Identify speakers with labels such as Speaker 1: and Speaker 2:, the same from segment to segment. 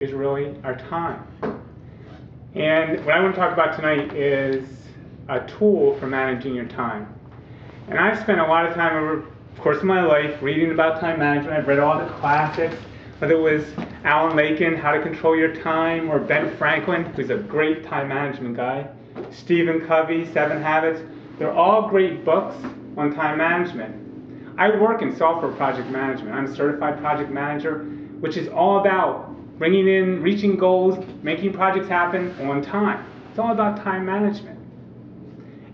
Speaker 1: is really our time. And what I want to talk about tonight is a tool for managing your time. And I've spent a lot of time over the course of my life reading about time management. I've read all the classics, whether it was Alan Lakin, How to Control Your Time, or Ben Franklin, who's a great time management guy, Stephen Covey, 7 Habits. They're all great books on time management. I work in software project management. I'm a certified project manager, which is all about bringing in, reaching goals, making projects happen on time. It's all about time management.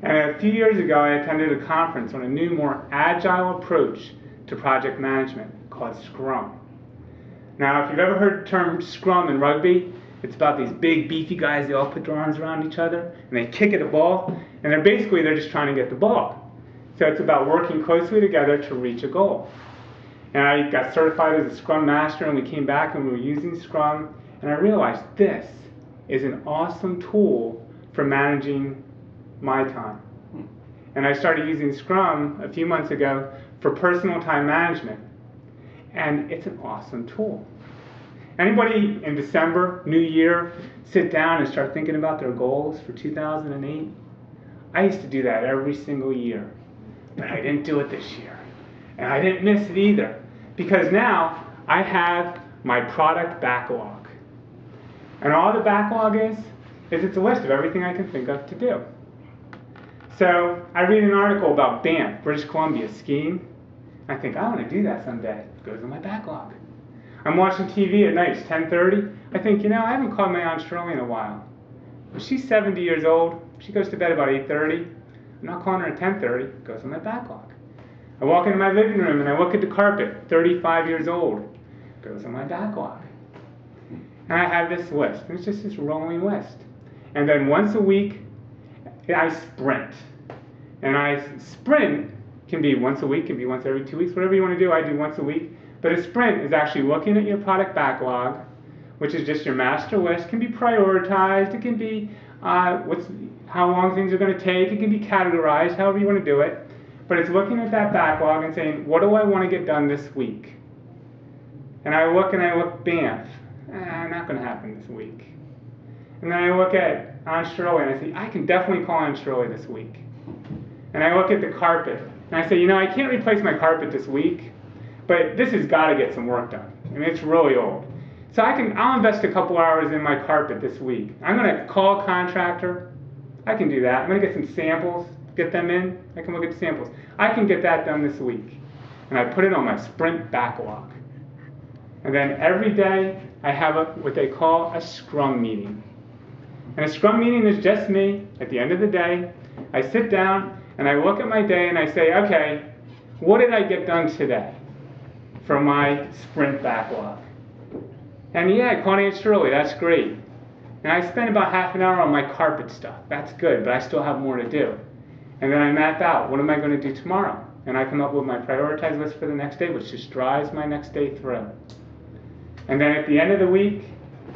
Speaker 1: And a few years ago, I attended a conference on a new, more agile approach to project management called Scrum. Now, if you've ever heard the term Scrum in rugby, it's about these big, beefy guys. They all put their arms around each other, and they kick at a ball, and they're just trying to get the ball. So it's about working closely together to reach a goal. And I got certified as a Scrum Master, and we came back and we were using Scrum, and I realized this is an awesome tool for managing my time. And I started using Scrum a few months ago for personal time management, and it's an awesome tool. Anybody in December, New Year, sit down and start thinking about their goals for 2008? I used to do that every single year, but I didn't do it this year. And I didn't miss it either, because now I have my product backlog. And all the backlog is it's a list of everything I can think of to do. So I read an article about Banff, British Columbia, skiing. I think, I want to do that someday. It goes on my backlog. I'm watching TV at night, it's 10:30. I think, I haven't called my Aunt Shirley in a while. But she's 70 years old. She goes to bed about 8:30. I'm not calling her at 10:30. It goes on my backlog. I walk into my living room and I look at the carpet, 35 years old. It goes on my backlog. And I have this list. And it's just this rolling list. And then once a week, I sprint. And I sprint can be once a week, can be once every 2 weeks, whatever you want to do, I do once a week. But a sprint is actually looking at your product backlog, which is just your master list. It can be prioritized. It can be how long things are going to take. It can be categorized, however you want to do it. But it's looking at that backlog and saying, what do I want to get done this week? And I look, Banff. Not going to happen this week. And then I look at Aunt Shirley and I say, I can definitely call Aunt Shirley this week. And I look at the carpet and I say, I can't replace my carpet this week, but this has got to get some work done. I mean, it's really old. So I'll invest a couple hours in my carpet this week. I'm going to call a contractor. I can do that. I'm going to get some samples, get them in. I can look at the samples. I can get that done this week. And I put it on my sprint backlog. And then every day I have what they call a Scrum meeting. And a Scrum meeting is just me. At the end of the day, I sit down and I look at my day and I say, okay, what did I get done today for my sprint backlog? And I called Aunt Shirley, that's great. And I spent about half an hour on my carpet stuff. That's good, but I still have more to do. And then I map out, what am I going to do tomorrow? And I come up with my prioritized list for the next day, which just drives my next day through. And then at the end of the week,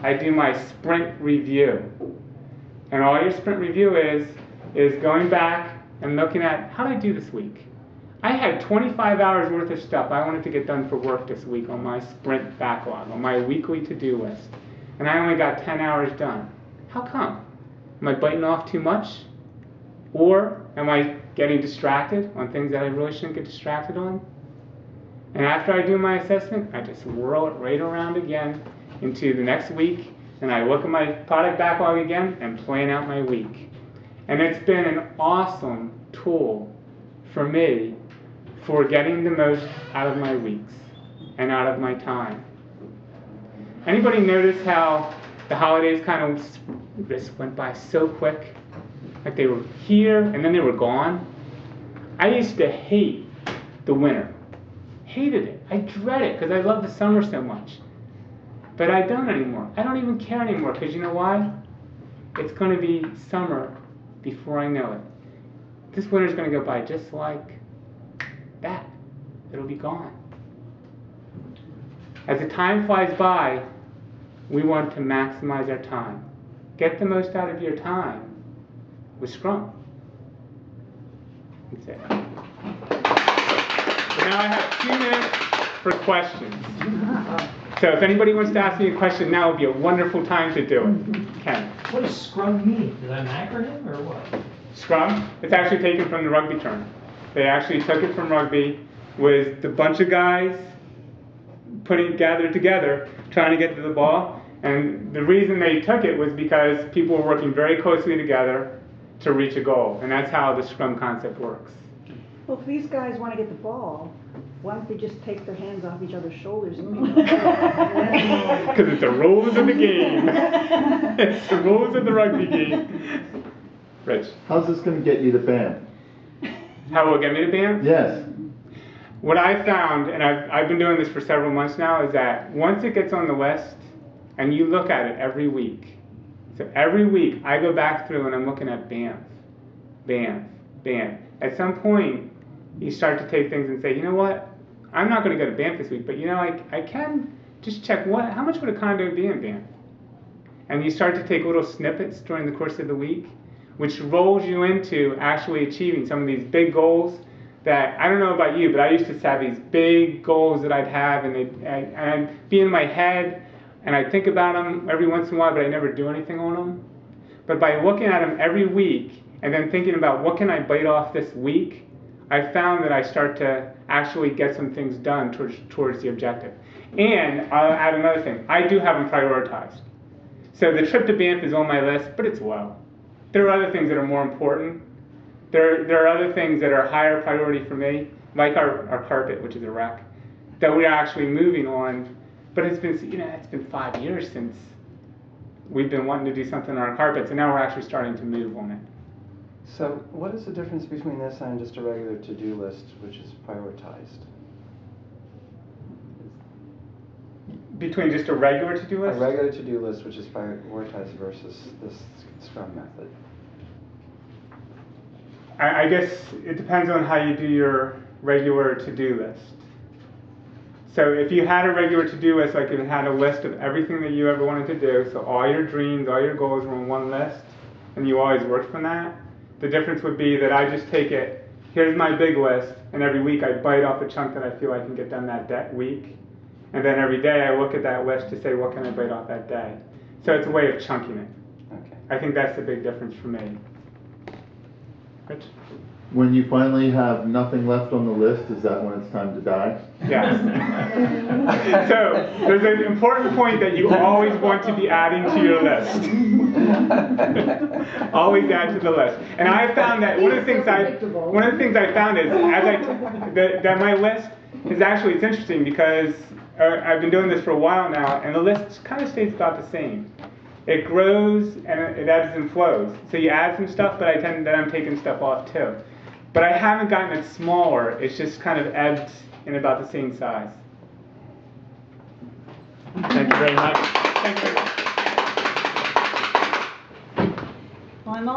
Speaker 1: I do my sprint review. And all your sprint review is going back and looking at, how did I do this week? I had 25 hours worth of stuff I wanted to get done for work this week on my sprint backlog, on my weekly to-do list. And I only got 10 hours done. How come? Am I biting off too much? Or am I getting distracted on things that I really shouldn't get distracted on? And after I do my assessment, I just whirl it right around again into the next week, and I look at my product backlog again and plan out my week. And it's been an awesome tool for me for getting the most out of my weeks and out of my time. Anybody notice how the holidays kind of just went by so quick? Like they were here and then they were gone. I used to hate the winter. Hated it. I dread it because I love the summer so much. But I don't anymore. I don't even care anymore because you know why? It's going to be summer before I know it. This winter's going to go by just like that. It'll be gone. As the time flies by, we want to maximize our time. Get the most out of your time with Scrum. That's it. So now I have 2 minutes for questions. So So if anybody wants to ask me a question now, would be a wonderful time to do it. Ken.
Speaker 2: What does Scrum mean? Is that an acronym or what?
Speaker 1: Scrum, it's actually taken from the rugby term. They actually took it from rugby with the bunch of guys gathered together trying to get to the ball. And the reason they took it was because people were working very closely together to reach a goal. And that's how the Scrum concept works.
Speaker 3: Well, if these guys want to get the ball, why don't they just take their hands off each other's shoulders and
Speaker 1: Because it's the rules of the game. It's the rules of the rugby game. Rich.
Speaker 4: How's this going to get you to BAM?
Speaker 1: How will it get me to BAM?
Speaker 4: Yes.
Speaker 1: What I found, and I've been doing this for several months now, is that once it gets on the list, and you look at it every week, so every week I go back through and I'm looking at BAM, BAM, BAM. At some point, you start to take things and say, you know what, I'm not going to go to BAM this week, but you know, I can just check how much would a condo be in BAM? And you start to take little snippets during the course of the week, which rolls you into actually achieving some of these big goals that, I don't know about you, but I used to have these big goals that I'd have, and I'd be in my head, and I'd think about them every once in a while, but I never do anything on them. But by looking at them every week, and then thinking about what can I bite off this week, I found that I start to actually get some things done towards the objective. And I'll add another thing, I do have them prioritized. So the trip to Banff is on my list, but it's low. There are other things that are more important. There are other things that are higher priority for me, like our carpet, which is a wreck, that we're actually moving on. But it's been 5 years since we've been wanting to do something on our carpets, and now we're actually starting to move on it.
Speaker 5: So what is the difference between this and just a regular to-do list, which is prioritized?
Speaker 1: Between just a regular to-do list?
Speaker 5: A regular to-do list, which is prioritized, versus this Scrum method.
Speaker 1: I guess it depends on how you do your regular to-do list. So if you had a regular to-do list, like if it had a list of everything that you ever wanted to do, so all your dreams, all your goals were on one list, and you always worked from that, the difference would be that I just take it, here's my big list, and every week I bite off a chunk that I feel I can get done that week. And then every day I look at that list to say, what can I bite off that day? So it's a way of chunking it.
Speaker 5: Okay.
Speaker 1: I think that's the big difference for me. Rich?
Speaker 4: When you finally have nothing left on the list, is that when it's time to die?
Speaker 1: Yes. So there's an important point that you always want to be adding to your list. Always add to the list. And I found that one of the things I found is that my list is actually, it's interesting because I've been doing this for a while now, and the list kind of stays about the same. It grows and it ebbs and flows. So you add some stuff, but I'm taking stuff off too. But I haven't gotten it smaller. It's just kind of ebbed in about the same size. Thank you very much. Thank you very much.
Speaker 3: Well, I'm